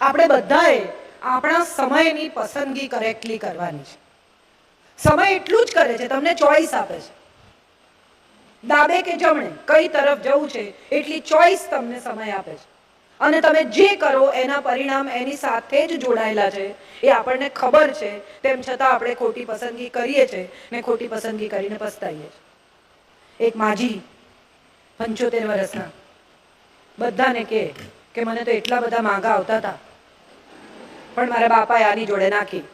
આપણે બધાએ આપણા સમયની પસંદગી કરેક્ટલી કરવાની છે. સમય એટલું જ કરે છે, તમને ચોઈસ આપે છે, ડાબે કે જમણે કઈ તરફ જવું છે એટલી ચોઈસ તમને સમય આપે છે. અને તમે જે કરો એના પરિણામ એની સાથે જ જોડાયેલા છે એ આપણને ખબર છે. તેમ છતાં આપણે ખોટી પસંદગી કરીએ છીએ ને ખોટી પસંદગી કરીને પસ્તાઈએ છીએ. એક માજી 75 વર્ષના બધાને કે મને તો એટલા બધા માંગા આવતા હતા પણ મારા બાપાએ આની જોડે નાખી.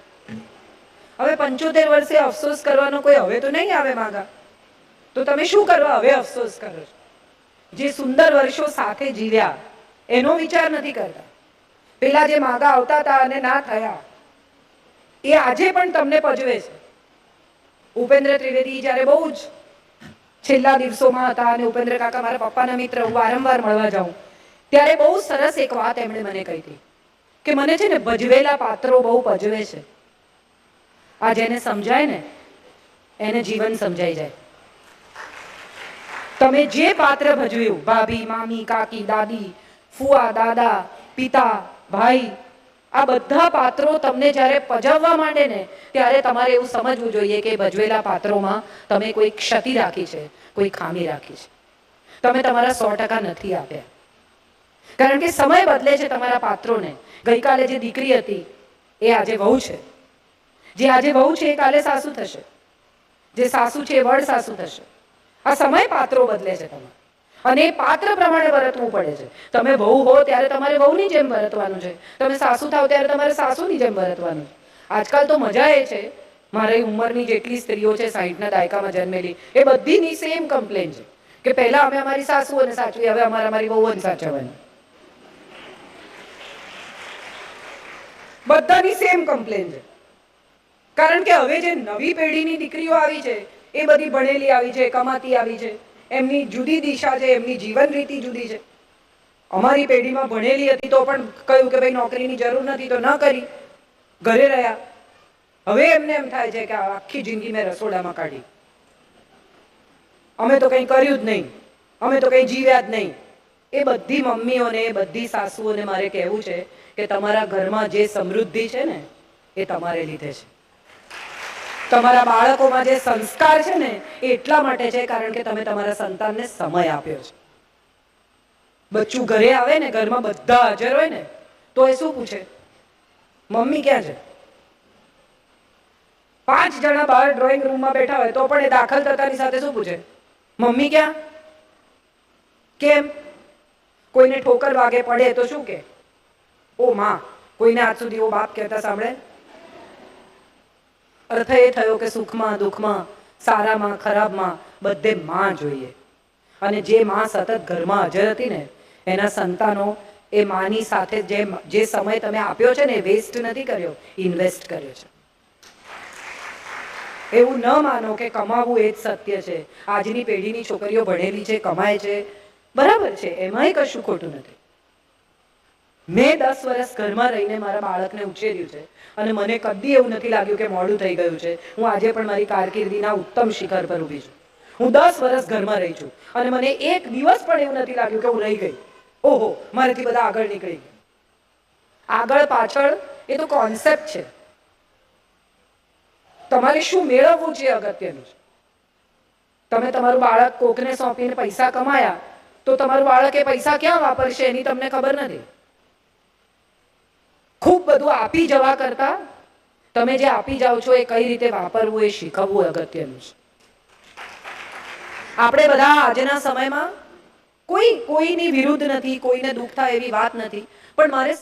હવે 75 વર્ષે અફસોસ કરવાનો કોઈ હવે તો નહીં આવે માંગા, તો તમે શું કરવા હવે અફસોસ કરો છો? જે સુંદર વર્ષો સાથે જીવ્યા એનો વિચાર નથી કરતા. પેલા જે માંગા આવતા હતા અને ના થયા એ આજે પણ તમને પજવે છે. ઉપેન્દ્ર ત્રિવેદી જ્યારે બહુ જ છેલ્લા દિવસોમાં હતા અને ઉપેન્દ્ર કાકા મારા પપ્પાના મિત્ર, હું વારંવાર મળવા જાઉં, ત્યારે બહુ સરસ એક વાત એમણે મને કહી હતી કે મને છે ને ભજવેલા પાત્રો બહુ પજવે છે. આ જેને સમજાય ને એને જીવન સમજાઈ જાય. તમે જે પાત્ર ભજવ્યું, ભાભી, મામી, કાકી, દાદી, ફુવા, દાદા, પિતા, ભાઈ, આ બધા પાત્રો તમને જ્યારે પજવવા માંડે ને ત્યારે તમારે એવું સમજવું જોઈએ કે ભજવેલા પાત્રોમાં તમે કોઈ ક્ષતિ રાખી છે, કોઈ ખામી રાખી છે. તમે તમારા 100% નથી આપ્યા. કારણ કે સમય બદલે છે તમારા પાત્રોને. ગઈકાલે જે દીકરી હતી એ આજે વહુ છે, જે આજે વહુ છે એ કાલે સાસુ થશે, જે સાસુ છે એ વડ સાસુ થશે. આ સમય પાત્રો બદલે છે તમારે અને એ પાત્ર પ્રમાણે વર્તવું પડે છે. તમે વહુ હો ત્યારે તમારે વહુની જેમ વર્તવાનું છે, તમે સાસુ થાવ ત્યારે તમારે સાસુની જેમ વર્તવાનું છે. આજકાલ તો મજા એ છે, મારી ઉંમરની જેટલી સ્ત્રીઓ છે 60ના દાયકામાં જન્મેલી એ બધીની સેમ કમ્પ્લેન છે કે પહેલા અમે અમારી સાસુઓને સાચવી, હવે અમારે અમારી વહુઓને સાચવવાની. બધાની સેમ કમ્પ્લેન છે. કારણ કે હવે જે નવી પેઢીની દીકરીઓ આવી છે એ બધી ભણેલી આવી છે, કમાતી આવી છે, એમની જુદી દિશા છે, એમની જીવન રીતિ જુદી છે. અમારી પેઢીમાં ભણેલી હતી તો પણ કહ્યું કે ભાઈ નોકરીની જરૂર નથી તો ન કરી, ઘરે રહ્યા. હવે એમને એમ થાય છે કે આખી જિંદગી મેં રસોડામાં કાઢી, અમે તો કંઈ કર્યું જ નહીં, અમે તો કંઈ જીવ્યા જ નહીં. એ બધી મમ્મીઓને, એ બધી સાસુઓને મારે કહેવું છે કે તમારા ઘરમાં જે સમૃદ્ધિ છે ને એ તમારે લીધે છે. તમારા બાળકોમાં જે સંસ્કાર છે ને એ એટલા માટે છે કારણ કે તમે તમારા સંતાનને સમય આપ્યો છે. બચ્ચું ઘરે આવે ને, ઘરમાં બધા હાજર હોય ને તો એ શું પૂછે? મમ્મી ક્યાં છે? 5 જણા બહાર ડ્રોઈંગ રૂમમાં બેઠા હોય તો પણ એ દાખલ થતાની સાથે શું પૂછે? મમ્મી ક્યાં? કેમ? કોઈને ઠોકર વાગે પડે તો શું કે? ઓ માં. કોઈને આજ સુધી ઓ બાપ કહેતા સાંભળે? અર્થ એ થયો કે સુખમાં દુઃખમાં, સારામાં ખરાબમાં બધે માં જોઈએ. અને જે માં સતત ઘરમાં હાજર હતી ને એના સંતાનો એ માની સાથે જે સમય તમે આપ્યો છે ને એ વેસ્ટ નથી કર્યો, ઇન્વેસ્ટ કર્યો છે. એવું ન માનો કે કમાવું એ જ સત્ય છે. આજની પેઢીની છોકરીઓ ભણેલી છે, કમાય છે, બરાબર છે, એમાંય કશું ખોટું નથી. મેં 10 વર્ષ ઘરમાં રહીને મારા બાળકને ઉછેર્યું છે અને મને કદી એવું નથી લાગ્યું કે મોડું થઈ ગયું છે. હું આજે પણ મારી કારકિર્દીના ઉત્તમ શિખર પર ઊભી છું. હું 10 વર્ષ ઘરમાં રહી છું અને મને એક દિવસ પણ એવું નથી લાગ્યું કે હું રહી ગઈ, ઓહો મારાથી બધા આગળ નીકળી ગયા. આગળ પાછળ એ તો કોન્સેપ્ટ છે. તમારે શું મેળવવું છે અગત્યનું છે. તમે તમારું બાળક કોકને સોંપીને પૈસા કમાયા તો તમારું બાળક એ પૈસા ક્યાં વાપરશે એની તમને ખબર નથી. ખૂબ બધું આપી જવા કરતા તમે જે આપી જાઓ છો એ કઈ રીતે વાપરવું એ શીખવવું અગત્યનું છે. આપણે બધા આજના સમયમાં કોઈની વિરુદ્ધ નથી, કોઈને દુઃખ થાય એવી વાત નથી, પણ મારે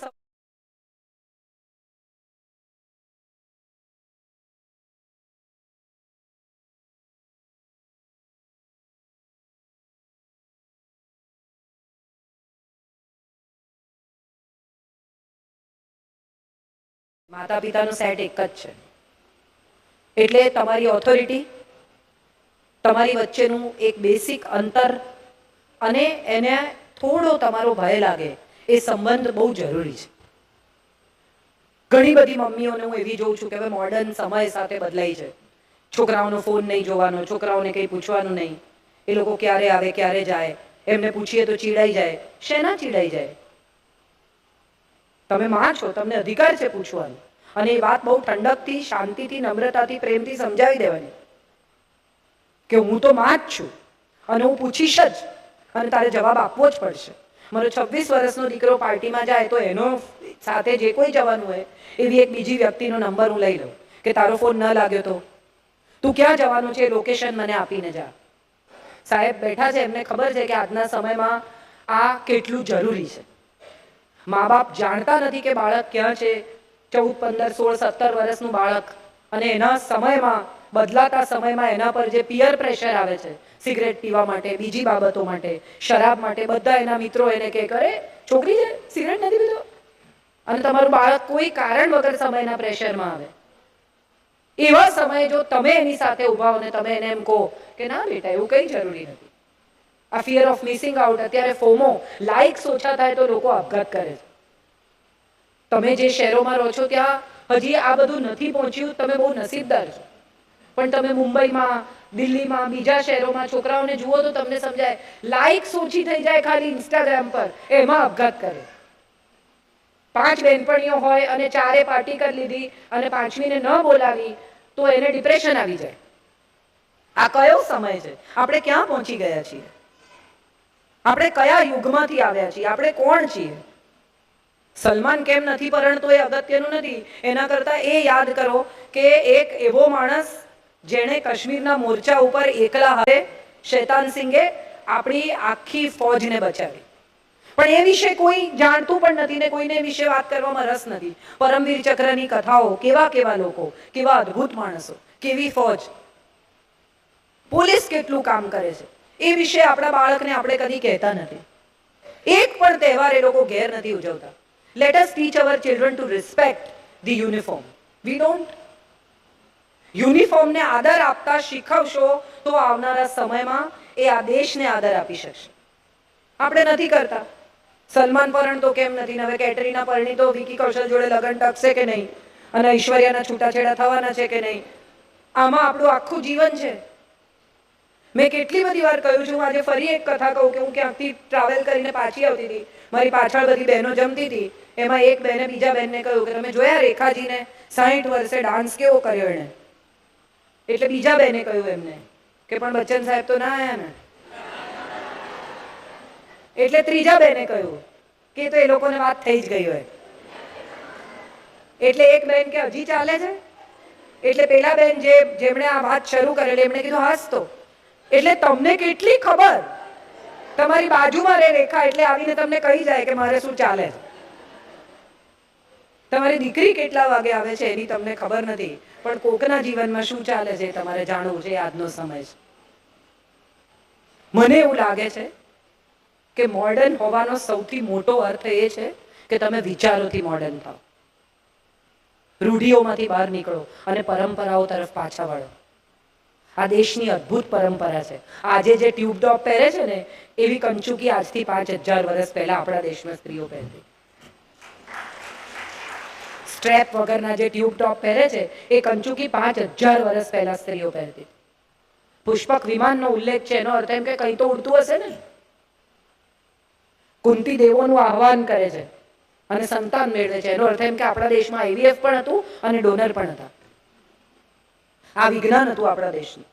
માતા પિતાનો સેટ એક જ છે. એટલે તમારી ઓથોરિટી, તમારી વચ્ચેનું એક બેસિક અંતર અને એને થોડો તમારો ભય લાગે એ સંબંધ બહુ જરૂરી છે. ઘણી બધી મમ્મીઓને હું એવી જોઉં છું કે હવે મોડર્ન સમય સાથે બદલાઈ છે. છોકરાઓનો ફોન નહીં જોવાનો, છોકરાઓને કંઈ પૂછવાનું નહીં, એ લોકો ક્યારે આવે ક્યારે જાય, એમને પૂછીએ તો ચીડાઈ જાય. શેના ચીડાઈ જાય? તમે માં છો, તમને અધિકાર છે પૂછવાનો, અને એ વાત બહુ ઠંડકથી, શાંતિથી, નમ્રતાથી, પ્રેમથી સમજાવી દેવાની કે હું તો માં જ છું અને હું પૂછીશ જ, અને તારે જવાબ આપવો જ પડશે. મારો 26 વર્ષનો દીકરો પાર્ટીમાં જાય તો એનો સાથે જે કોઈ જવાનું હોય એવી એક બીજી વ્યક્તિનો નંબર હું લઈ લઉં કે તારો ફોન ન લાગ્યો તો તું ક્યાં જવાનું છે લોકેશન મને આપીને જા. સાહેબ બેઠા છે, એમને ખબર છે કે આજના સમયમાં આ કેટલું જરૂરી છે. મા બાપ જાણતા નથી કે બાળક ક્યાં છે. 14, 15, 16, 17 વર્ષનું બાળક, અને એના સમયમાં, બદલાતા સમયમાં એના પર જે પિયર પ્રેશર આવે છે, સિગરેટ પીવા માટે, બીજી બાબતો માટે, શરાબ માટે, બધા એના મિત્રો એને કે કરે છોકરી છે સિગરેટ નથી પીતો, અને તમારું બાળક કોઈ કારણ વગર સમયના પ્રેશરમાં આવે. એવા સમયે જો તમે એની સાથે ઉભા હો ને તમે એને એમ કહો કે ના બેટા એવું કંઈ જરૂરી નથી. આ ફિયર ઓફ મિસિંગ આઉટ, અત્યારે ફોમો, લાઇક્સ ઓછા થાય તો લોકો આપઘાત કરે છે. તમે જે શહેરોમાં રહો છો ત્યાં હજી આ બધું નથી પહોંચ્યું, તમે બહુ નસીબદાર છો. પણ તમે મુંબઈમાં, દિલ્હીમાં, બીજા શહેરોમાં છોકરાઓને જુઓ તો તમને સમજાય, લાઇક્સ ઓછી થઈ જાય ખાલી ઇન્સ્ટાગ્રામ પર, એમાં આપઘાત કરે. 5 બહેનપણીઓ હોય અને 4 પાર્ટી કરી લીધી અને 5મીને ન બોલાવી તો એને ડિપ્રેશન આવી જાય. આ કયો સમય છે? આપણે ક્યાં પહોંચી ગયા છીએ? આપણે કયા યુગમાંથી આવ્યા છીએ? આપણે કોણ છીએ? સલમાન કેમ નથી પરણતો એ અગત્યનું નથી, એના કરતાં એ યાદ કરો કે એક એવો માણસ જેણે કાશ્મીરના મોરચા ઉપર એકલા હાથે શૈતાન સિંઘે આપણી આખી ફૌજને બચાવી. પણ એ વિશે કોઈ જાણતું પણ નથી ને કોઈને વિશે વાત કરવામાં રસ નથી. પરમવીર ચક્રની કથાઓ, કેવા કેવા લોકો, કેવા અદ્ભુત માણસો, કેવી ફૌજ, પોલીસ કેટલું કામ કરે છે, એ વિશે આપણા બાળકને આપણે કદી કહેતા નથી. એક પણ તહેવાર એ લોકો ઘેર નથી ઉજવતા. Let us teach our children to respect the uniform. We don't. યુનિફોર્મને આદર આપતા શીખવશો તો આવનારા સમયમાં એ આ દેશને આદર આપી શકશે. આપણે નથી કરતા. સલમાન પરણતો કેમ નથી? હવે કેટરીના પરણી તો વિકી કૌશલ જોડે લગ્ન ટકશે કે નહીં? અને ઐશ્વર્યાના છૂટાછેડા થવાના છે કે નહીં? આમાં આપણું આખું જીવન છે. મેં કેટલી બધી વાર કહ્યું છું, આજે ફરી એક કથા કહું કે હું ક્યાંકથી ટ્રાવેલ કરીને પાછી આવતી હતી, મારી પાછળ બધી બહેનો જમતી હતી, એમાં એક બહેને બીજા બહેનને કહ્યું કે તમે જોયા રેખાજીને 60 વર્ષે ડાન્સ કેવો કર્યો એણે? એટલે બીજા બહેને કહ્યું એમને કે પણ બચ્ચન સાહેબ તો ના આયા ને. એટલે ત્રીજા બેને કહ્યું કે તો એ લોકોને વાત થઈ જ ગઈ હોય. એટલે એક બેન કે હજી ચાલે છે? એટલે પેલા બેન જેમણે આ વાત શરૂ કરેલી એમણે કીધું હાસ તો. એટલે તમને કેટલી ખબર? તમારી બાજુમાં રહે રેખા, એટલે આવીને તમને કહી જાય કે મારે શું ચાલે છે. તમારી દીકરી કેટલા વાગે આવે છે એની તમને ખબર નથી, પણ કોકના જીવનમાં શું ચાલે છે તમારે જાણવું છે. આજનો સમય છે. મને એવું લાગે છે કે મોડર્ન હોવાનો સૌથી મોટો અર્થ એ છે કે તમે વિચારોથી મોડર્ન થાઓ, રૂઢિઓમાંથી બહાર નીકળો અને પરંપરાઓ તરફ પાછા વળો. આ દેશની અદ્ભુત પરંપરા છે. આજે જે ટ્યુબ ટોપ પહેરે છે ને એવી કંચુકી આજથી 5000 વર્ષ પહેલા આપણા દેશમાં સ્ત્રીઓ પહેરતી. સ્ટ્રેપ વગરના જે ટ્યુબ ટોપ પહેરે છે એ કંચુકી 5000 વર્ષ પહેલા સ્ત્રીઓ પહેરતી. પુષ્પક વિમાનનો ઉલ્લેખ છે, એનો અર્થ એમ કે કંઈ તો ઉડતું હશે ને. કુંતી દેવોનું આહવાન કરે છે અને સંતાન મેળવે છે, એનો અર્થ એમ કે આપણા દેશમાં આઈવીએફ પણ હતું અને ડોનર પણ હતા. આ વિજ્ઞાન હતું આપણા દેશનું.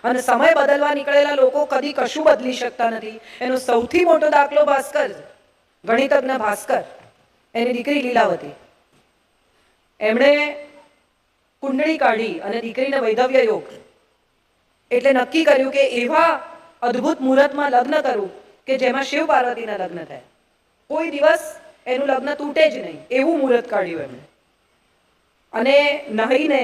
અને સમય બદલવા નીકળેલા લોકો કદી કશું બદલી શકતા નથી. એનો સૌથી મોટો દાખલો ભાસ્કર છે, ગણિતજ્ઞ ભાસ્કર, એની દીકરી લીલાવતી. એમણે કુંડળી કાઢી અને દીકરીને વૈધવ્ય યોગ એટલે નક્કી કર્યું કે એવા અદ્ભુત મુહૂર્તમાં લગ્ન કરવું કે જેમાં શિવ પાર્વતીના લગ્ન થાય. કોઈ દિવસ એનું લગ્ન તૂટે જ નહીં એવું મુહૂર્ત કાઢ્યું એમણે. અને નહીને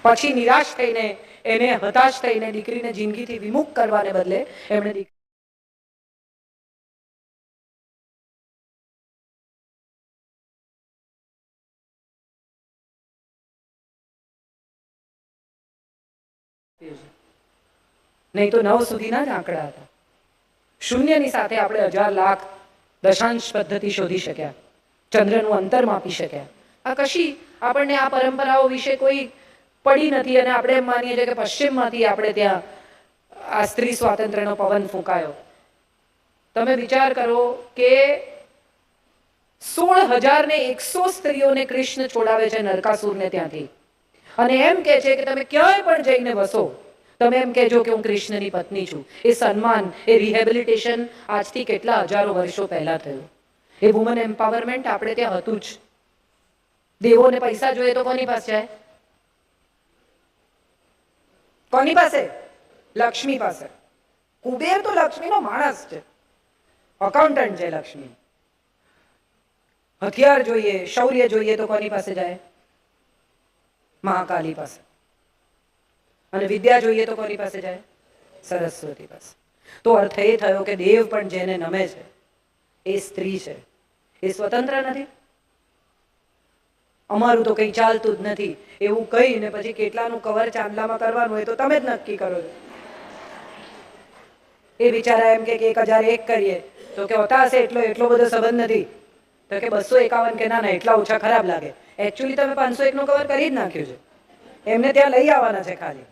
પછી નિરાશ થઈને એને હતાશ થઈને દીકરીને જિંદગીથી વિમુખ કરવાને બદલે એમણે નહીં તો 9 સુધીના જ આંકડા હતા. શૂન્યની સાથે આપણે 1000 લાખ દશાંશ પદ્ધતિ શોધી શક્યા, ચંદ્રનું અંતર માપી શક્યા. આ કશી આપણને આ પરંપરાઓ વિશે કોઈ પડી નથી અને આપણે એમ માનીએ છીએ કે પશ્ચિમમાંથી આપણે ત્યાં આ સ્ત્રી સ્વાતંત્ર્યનો પવન ફૂંકાયો. તમે વિચાર કરો કે 16,100 સ્ત્રીઓને કૃષ્ણ છોડાવે છે નરકાસુરને ત્યાંથી, અને એમ કહે છે કે તમે ક્યાંય પણ જઈને વસો, તમે એમ કહેજો કે હું કૃષ્ણની પત્ની છું. એ સન્માન, એ રિહેબિલિટેશન આજથી કેટલા હજારો વર્ષો પહેલા થયું. એ વુમન એમ્પાવરમેન્ટ આપણે ત્યાં હતું જ. દેવોને પૈસા જોઈએ તો કોની પાસે જાય? કોની પાસે? લક્ષ્મી પાસે. કુબેર તો લક્ષ્મીનો માણસ છે, અકાઉન્ટન્ટ છે લક્ષ્મી. હથિયાર જોઈએ, શૌર્ય જોઈએ તો કોની પાસે જાય? મહાકાલી પાસે. અને વિદ્યા જોઈએ તો કોની પાસે જાય? સરસ્વતી પાસે. તો અર્થ એ થયો કે દેવ પણ જેને નમે છે એ સ્ત્રી છે. એ સ્વતંત્ર નથી. અમારું તો કંઈ ચાલતું જ નથી એવું કહીને પછી કેટલાનું કવર ચાંદલામાં કરવાનું હોય તો તમે જ નક્કી કરો છો. એ બિચારા એમ કે 1001 કરીએ તો કે હોતા હશે એટલો બધો સંબંધ નથી. તો કે 251 કે ના એટલા ઓછા ખરાબ લાગે. એકચ્યુઅલી તમે 501 નું કવર કરી જ નાખ્યું છે. એમને ત્યાં લઈ આવવાના છે ખાલી.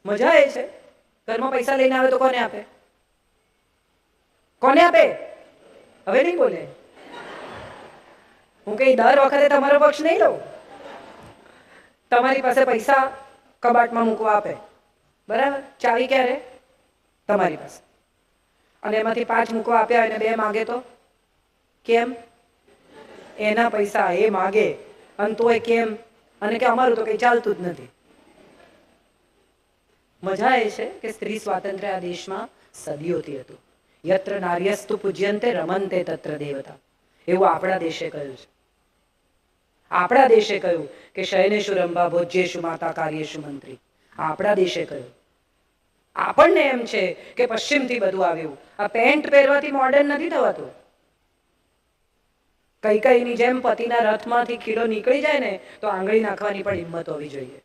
મજા એ છે. ઘરમાં પૈસા લઈને આવે તો કોને આપે? કોને આપે? હવે નહીં બોલે. હું કઈ દર વખતે તમારો પક્ષ નહીં લઉં. તમારી પાસે પૈસા કબાટમાં મૂકવા આપે, બરાબર? ચાવી ક્યારે? તમારી પાસે. અને એમાંથી 5 મૂકવા આપ્યા અને 2 માગે તો કેમ? એના પૈસા એ માગે અને તોય કેમ? અને કે અમારું તો કઈ ચાલતું જ નથી. મજા એ છે કે સ્ત્રી સ્વાતંત્ર્ય આ દેશમાં સદીઓથી હતું. યત્ર નાર્યસ્તુ પૂજ્યંતે રમંતે તત્ર દેવતા, એવું આપણા દેશે કહ્યું છે. આપણા દેશે કહ્યું કે શયનેષુ રંભા ભોજ્યેષુ માતા કાર્યેષુ મંત્રી. આપણા દેશે કહ્યું. આપણને એમ છે કે પશ્ચિમથી બધું આવ્યું. આ પેન્ટ પહેરવાથી મોડર્ન નથી થવાતું. કઈકઈની જેમ પતિના રથમાંથી ખીલો નીકળી જાય ને તો આંગળી નાખવાની પણ હિંમત હોવી જોઈએ.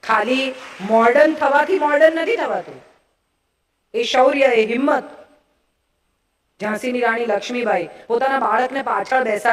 ખાલી મોડર્ન થવાથી મોડર્ન નથી થવાતું. એ શૌર્ય, એ હિંમત. ઝાંસીની રાણી લક્ષ્મીબાઈ પોતાના બાળકને પાછળ બેસાડી